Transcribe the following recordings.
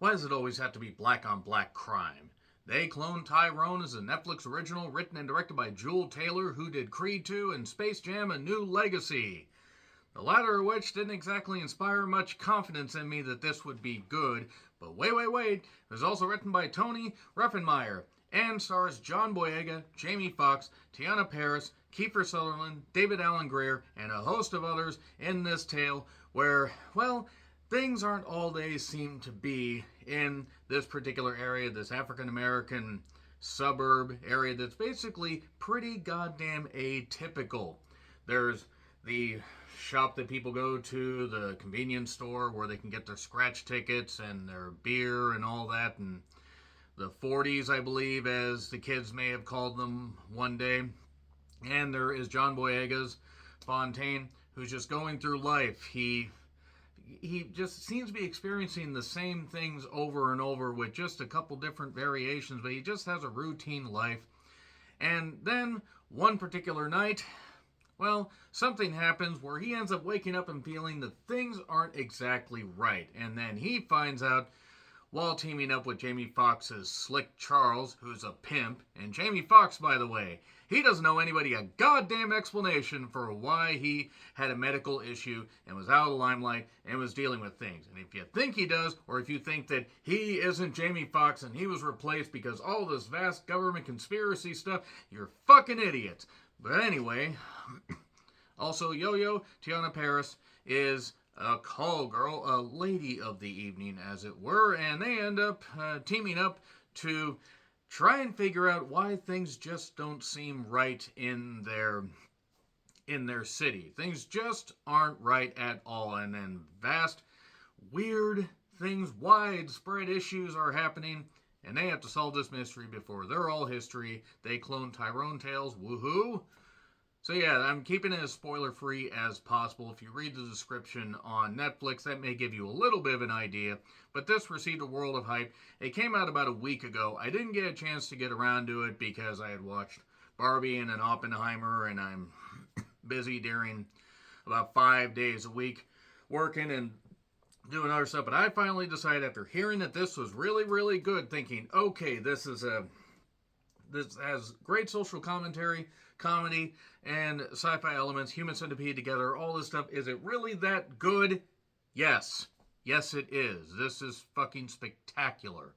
Why does it always have to be black on black crime? They Clone Tyrone is a Netflix original written and directed by Jewel Taylor, who did Creed 2 and Space Jam: A New Legacy. The latter of which didn't exactly inspire much confidence in me that this would be good. But wait. It was also written by Tony Reffenmeyer and stars John Boyega, Jamie Foxx, Tiana Paris, Kiefer Sutherland, David Alan Grier, and a host of others in this tale where, well, things aren't all they seem to be in this particular area, this African American suburb area that's basically pretty goddamn atypical. There's the shop that people go to, the convenience store where they can get their scratch tickets and their beer and all that, and the 40s, I believe, as the kids may have called them one day. And there is John Boyega's Fontaine, who's just going through life. He just seems to be experiencing the same things over and over with just a couple different variations, but he just has a routine life. And then one particular night, well, something happens where he ends up waking up and feeling that things aren't exactly right. And then he finds out, while teaming up with Jamie Foxx's Slick Charles, who's a pimp. And Jamie Foxx, by the way, he doesn't owe anybody a goddamn explanation for why he had a medical issue and was out of the limelight and was dealing with things. And if you think he does, or if you think that he isn't Jamie Foxx and he was replaced because all this vast government conspiracy stuff, you're fucking idiots. But anyway, also Yo-Yo, Tiana Paris, is a call girl, a lady of the evening, as it were, and they end up teaming up to try and figure out why things just don't seem right in their city. Things just aren't right at all, and then vast, weird things, widespread issues are happening, and they have to solve this mystery before they're all history. They clone Tyrone tales, woohoo! So yeah, I'm keeping it as spoiler-free as possible. If you read the description on Netflix, that may give you a little bit of an idea. But this received a world of hype. It came out about a week ago. I didn't get a chance to get around to it because I had watched Barbie and an Oppenheimer, and I'm busy during about 5 days a week working and doing other stuff. But I finally decided, after hearing that this was really, really good, thinking, okay, this has great social commentary, comedy, and sci-fi elements, human centipede together, all this stuff. Is it really that good? Yes. Yes, it is. This is fucking spectacular.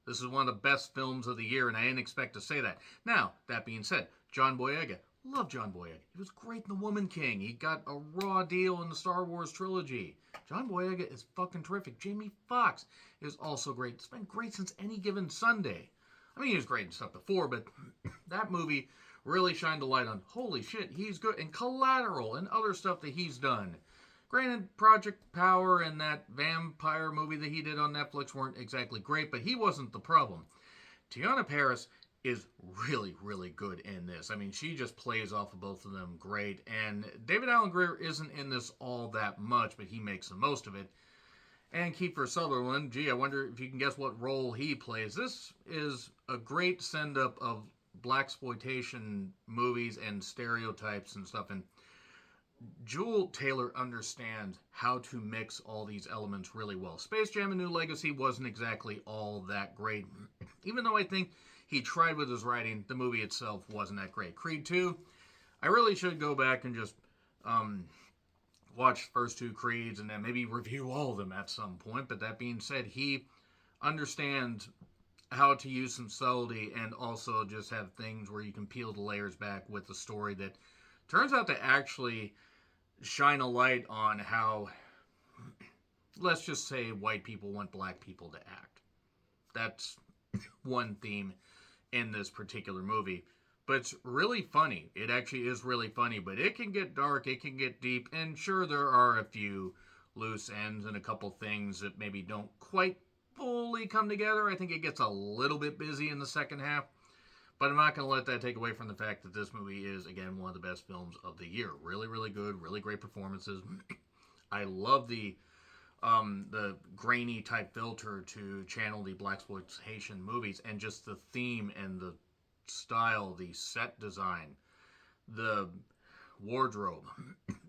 This is one of the best films of the year, and I didn't expect to say that. Now, that being said, John Boyega. Love John Boyega. He was great in The Woman King. He got a raw deal in the Star Wars trilogy. John Boyega is fucking terrific. Jamie Foxx is also great. It's been great since Any Given Sunday. I mean, he was great in stuff before, but that movie really shined a light on, holy shit, he's good. And Collateral and other stuff that he's done. Granted, Project Power and that vampire movie that he did on Netflix weren't exactly great, but he wasn't the problem. Tiana Paris is really, really good in this. I mean, she just plays off of both of them great. And David Alan Grier isn't in this all that much, but he makes the most of it. And Kiefer Sutherland, gee, I wonder if you can guess what role he plays. This is a great send-up of blaxploitation movies and stereotypes and stuff. And Jewel Taylor understands how to mix all these elements really well. Space Jam: A New Legacy wasn't exactly all that great. Even though I think he tried with his writing, the movie itself wasn't that great. Creed 2, I really should go back and just watch the first two Creeds and then maybe review all of them at some point. But that being said, he understands how to use some subtlety and also just have things where you can peel the layers back with the story that turns out to actually shine a light on how, let's just say, white people want black people to act. That's one theme in this particular movie. But it's really funny. It actually is really funny, but it can get dark, it can get deep, and sure, there are a few loose ends and a couple things that maybe don't quite fully come together. I think it gets a little bit busy in the second half, but I'm not going to let that take away from the fact that this movie is, again, one of the best films of the year. Really, really good, really great performances. I love the grainy type filter to channel the blaxploitation movies, and just the theme and the style, the set design, the wardrobe,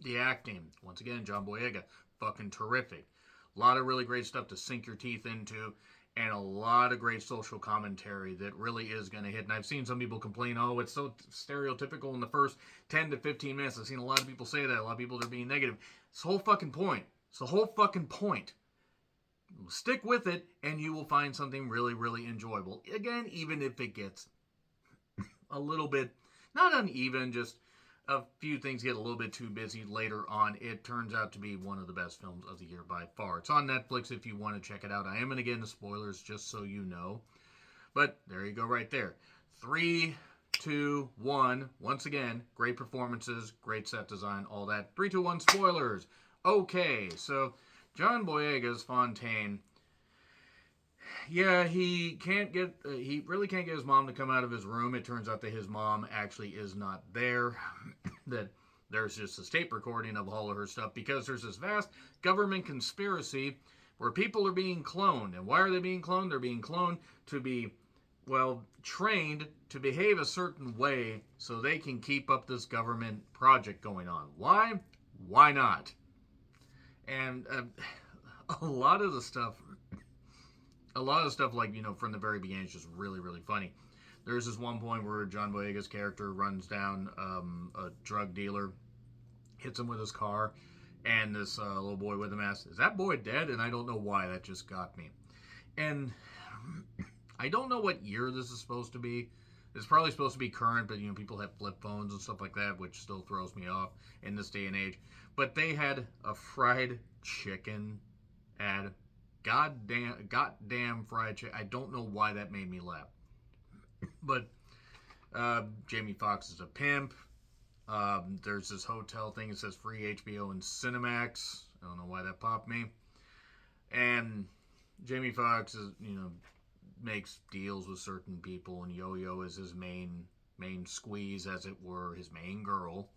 the acting. Once again, John Boyega, fucking terrific. A lot of really great stuff to sink your teeth into, and a lot of great social commentary that really is going to hit. And I've seen some people complain, oh, it's so stereotypical in the first 10 to 15 minutes. I've seen a lot of people say that. A lot of people are being negative. It's the whole fucking point. It's the whole fucking point. Stick with it, and you will find something really, really enjoyable. Again, even if it gets a little bit, not uneven, just a few things get a little bit too busy later on. It turns out to be one of the best films of the year by far. It's on Netflix if you want to check it out. I am going to get into spoilers just so you know. But there you go right there. 3, 2, 1. Once again, great performances, great set design, all that. 3, 2, 1, spoilers. Okay, so John Boyega's Fontaine. Yeah, he really can't get his mom to come out of his room. It turns out that his mom actually is not there. That there's just this tape recording of all of her stuff because there's this vast government conspiracy where people are being cloned. And why are they being cloned? They're being cloned to be, well, trained to behave a certain way so they can keep up this government project going on. Why? Why not? And a lot of the stuff, like, from the very beginning is just really, really funny. There's this one point where John Boyega's character runs down a drug dealer, hits him with his car, and this little boy with him asks, is that boy dead? And I don't know why, that just got me. And I don't know what year this is supposed to be. It's probably supposed to be current, but, people have flip phones and stuff like that, which still throws me off in this day and age. But they had a fried chicken ad. Goddamn fried chicken. I don't know why that made me laugh. But Jamie Foxx is a pimp. There's this hotel thing that says free HBO and Cinemax. I don't know why that popped me. And Jamie Foxx is, makes deals with certain people, and Yo-Yo is his main squeeze, as it were, his main girl.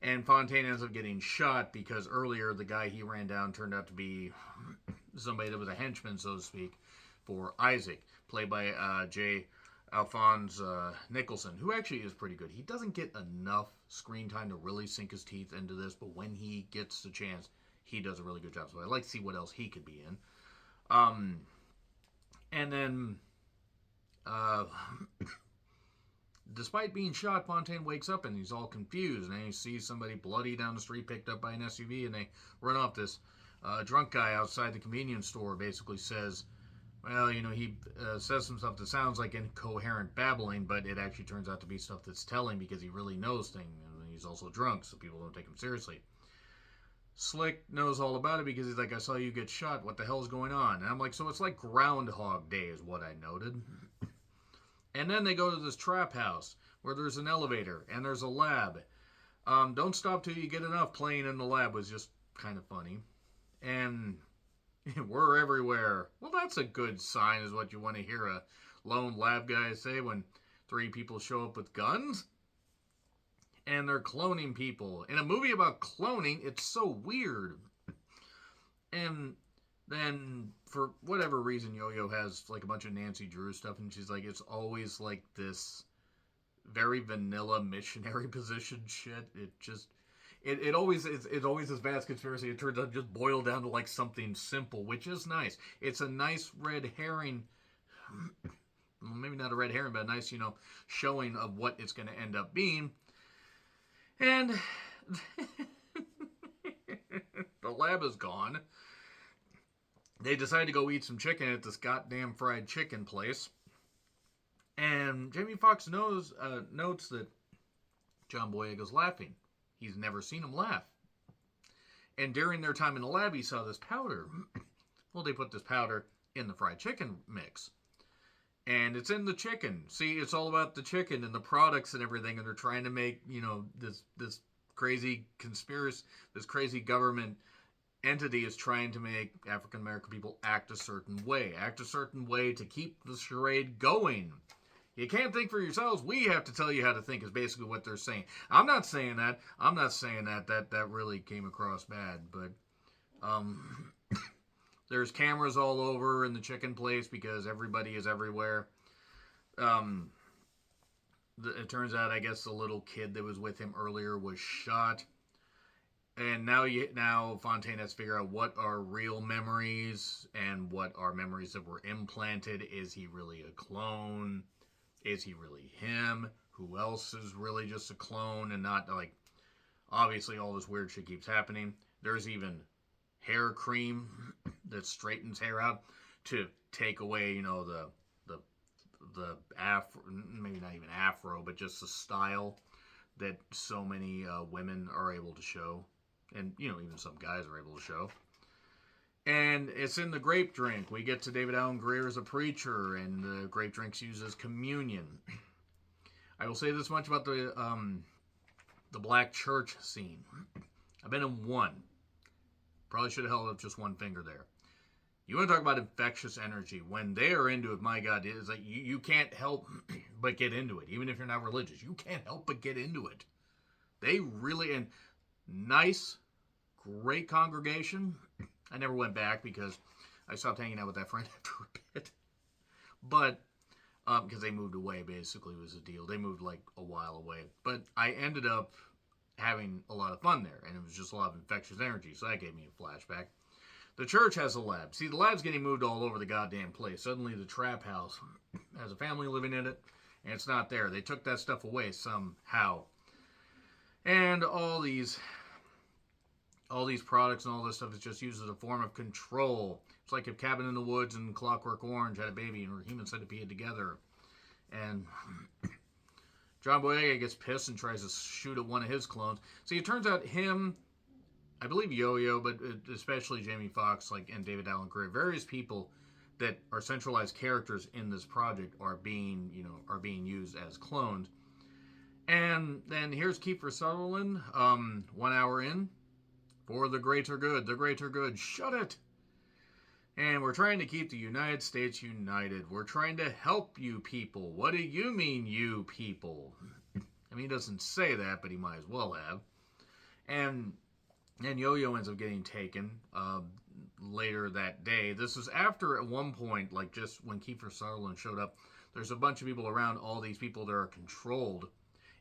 And Fontaine ends up getting shot because earlier the guy he ran down turned out to be somebody that was a henchman, so to speak, for Isaac, played by J. Alphonse Nicholson, who actually is pretty good. He doesn't get enough screen time to really sink his teeth into this, but when he gets the chance, he does a really good job. So I'd like to see what else he could be in. And then, despite being shot, Fontaine wakes up and he's all confused. And he sees somebody bloody down the street picked up by an SUV, and they run off. This drunk guy outside the convenience store basically says, well, he says some stuff that sounds like incoherent babbling, but it actually turns out to be stuff that's telling because he really knows things. And he's also drunk, so people don't take him seriously. Slick knows all about it because he's like, I saw you get shot. What the hell's going on? And I'm like, so it's like Groundhog Day is what I noted. And then they go to this trap house where there's an elevator and there's a lab. Don't stop till you get enough. Playing in the lab was just kind of funny. And we're everywhere. Well, that's a good sign, is what you want to hear a lone lab guy say when 3 people show up with guns. And they're cloning people. In a movie about cloning, it's so weird. And then, for whatever reason, Yo-Yo has like a bunch of Nancy Drew stuff, and she's like, it's always like this very vanilla missionary position shit. It always this vast conspiracy. It turns out just boil down to like something simple, which is nice. It's a nice red herring. Well, maybe not a red herring, but a nice, showing of what it's going to end up being. And the lab is gone. They decide to go eat some chicken at this goddamn fried chicken place. And Jamie Foxx notes that John Boyega's laughing. He's never seen him laugh. And during their time in the lab, he saw this powder. Well, they put this powder in the fried chicken mix. And it's in the chicken. See, it's all about the chicken and the products and everything. And they're trying to make, this crazy conspiracy, this crazy government entity is trying to make African American people act a certain way to keep the charade going. You can't think for yourselves. We have to tell you how to think, is basically what they're saying. I'm not saying that. That really came across bad. But there's cameras all over in the chicken place because everybody is everywhere. It turns out, I guess, the little kid that was with him earlier was shot. And now Fontaine has to figure out what are real memories and what are memories that were implanted. Is he really a clone? Is he really him? Who else is really just a clone and not like? Obviously, all this weird shit keeps happening. There's even hair cream that straightens hair out to take away, the afro, maybe not even afro, but just the style that so many women are able to show, and even some guys are able to show. And it's in the grape drink. We get to David Allen Greer as a preacher, and the grape drink's used as communion. I will say this much about the black church scene. I've been in one. Probably should have held up just one finger there. You want to talk about infectious energy. When they are into it, my God, it's like you can't help but get into it. Even if you're not religious, you can't help but get into it. They really, and nice, great congregation. I never went back because I stopped hanging out with that friend after a bit. But, because they moved away, basically, was the deal. They moved like a while away. But I ended up having a lot of fun there, and it was just a lot of infectious energy, so that gave me a flashback. The church has a lab. See, the lab's getting moved all over the goddamn place. Suddenly the trap house has a family living in it, and it's not there. They took that stuff away somehow. And all these products and all this stuff is just used as a form of control. It's like if Cabin in the Woods and Clockwork Orange had a baby and were human centipede together. And John Boyega gets pissed and tries to shoot at one of his clones. See, it turns out him, I believe Yo-Yo, but especially Jamie Foxx, and David Allen Greer, various people that are centralized characters in this project are being used as clones. And then here's Kiefer Sutherland, 1 hour in, for the greater good. The greater good. Shut it! And we're trying to keep the United States united. We're trying to help you people. What do you mean, you people? I mean, he doesn't say that, but he might as well have. And Yo-Yo ends up getting taken later that day. This is after, at one point, just when Kiefer Sutherland showed up, there's a bunch of people around all these people that are controlled.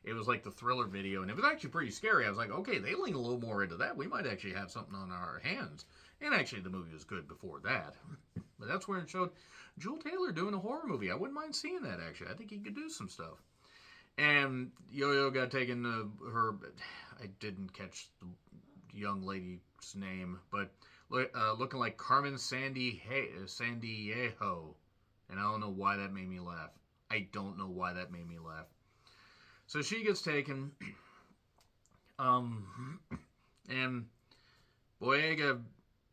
It was like the Thriller video, and it was actually pretty scary. I was like, okay, they lean a little more into that. We might actually have something on our hands. And actually, the movie was good before that. But that's where it showed Jewel Taylor doing a horror movie. I wouldn't mind seeing that, actually. I think he could do some stuff. And Yo-Yo got taken to her... I didn't catch the young lady's name, but looking like Carmen Sandiego. And I don't know why that made me laugh. I don't know why that made me laugh. So she gets taken. And Boyega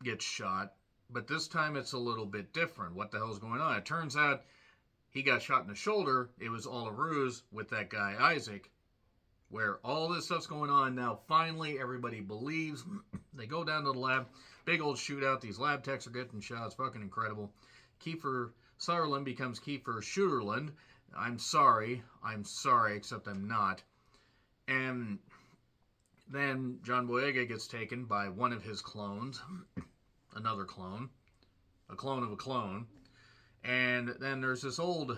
gets shot, but this time it's a little bit different. What the hell's going on? It turns out he got shot in the shoulder. It was all a ruse with that guy Isaac, where all this stuff's going on. Now finally everybody believes. They go down to the lab, big old shootout. These lab techs are getting shot. It's fucking incredible. Kiefer Sutherland becomes Kiefer Shooterland. I'm sorry, except I'm not. And then John Boyega gets taken by one of his clones, another clone, a clone of a clone. And then there's this old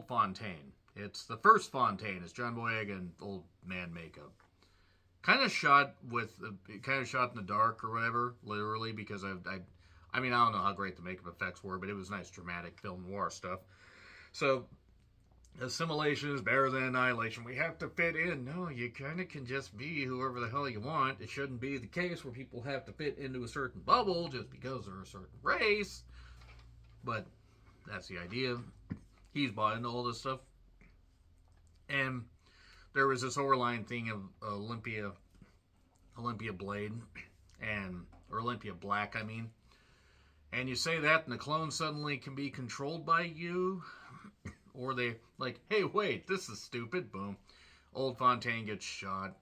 Fontaine. It's the first Fontaine. It's John Boyega in old man makeup. Kind of shot in the dark or whatever, literally, because I don't know how great the makeup effects were, but it was nice, dramatic film noir stuff. So, assimilation is better than annihilation. We have to fit in. No, you kind of can just be whoever the hell you want. It shouldn't be the case where people have to fit into a certain bubble just because they're a certain race. But that's the idea. He's bought into all this stuff. And there was this overlying thing of Olympia Blade, or Olympia Black, I mean. And you say that, and the clone suddenly can be controlled by you. Or they hey, wait, this is stupid. Boom. Old Fontaine gets shot.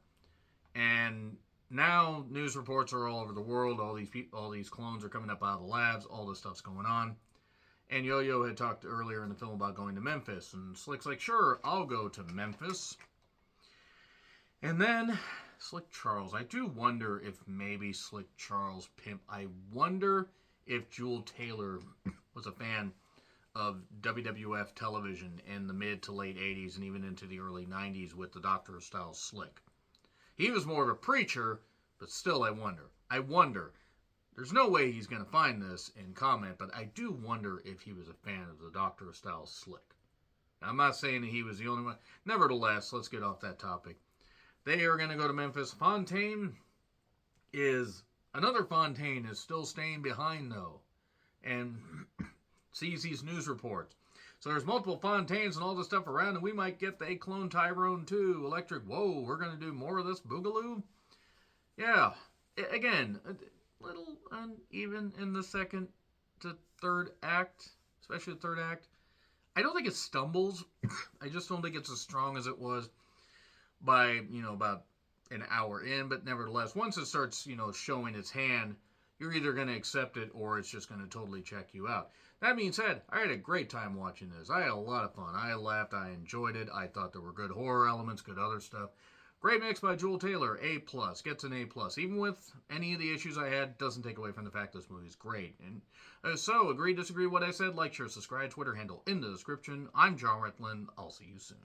And now news reports are all over the world. All these clones are coming up out of the labs. All this stuff's going on. And Yo-Yo had talked earlier in the film about going to Memphis. And Slick's like, sure, I'll go to Memphis. And then Slick Charles. I do wonder if maybe Slick Charles pimp. I wonder if Jewel Taylor was a fan of WWF television in the mid to late 80s and even into the early 90s with the Doctor style Slick. He was more of a preacher, But still, I wonder. There's no way he's going to find this and comment, but I do wonder if he was a fan of the Doctor style slick. I'm not saying that he was the only one. Nevertheless, let's get off that topic. They are going to go to Memphis. Another Fontaine is still staying behind, though, and sees these news reports. So there's multiple Fontaines and all this stuff around, and we might get the clone Tyrone too. Electric, whoa, we're going to do more of this boogaloo? Yeah, again, a little uneven in the second to third act, especially the third act. I don't think it stumbles. I just don't think it's as strong as it was by, about an hour in. But nevertheless, once it starts, showing its hand, you're either going to accept it or it's just going to totally check you out. That being said, I had a great time watching this. I had a lot of fun. I laughed. I enjoyed it. I thought there were good horror elements, good other stuff. Great mix by Jewel Taylor. A+. Gets an A+. Even with any of the issues I had, doesn't take away from the fact this movie's great. And so, agree, disagree with what I said? Like, share, subscribe, Twitter handle in the description. I'm John Retlin. I'll see you soon.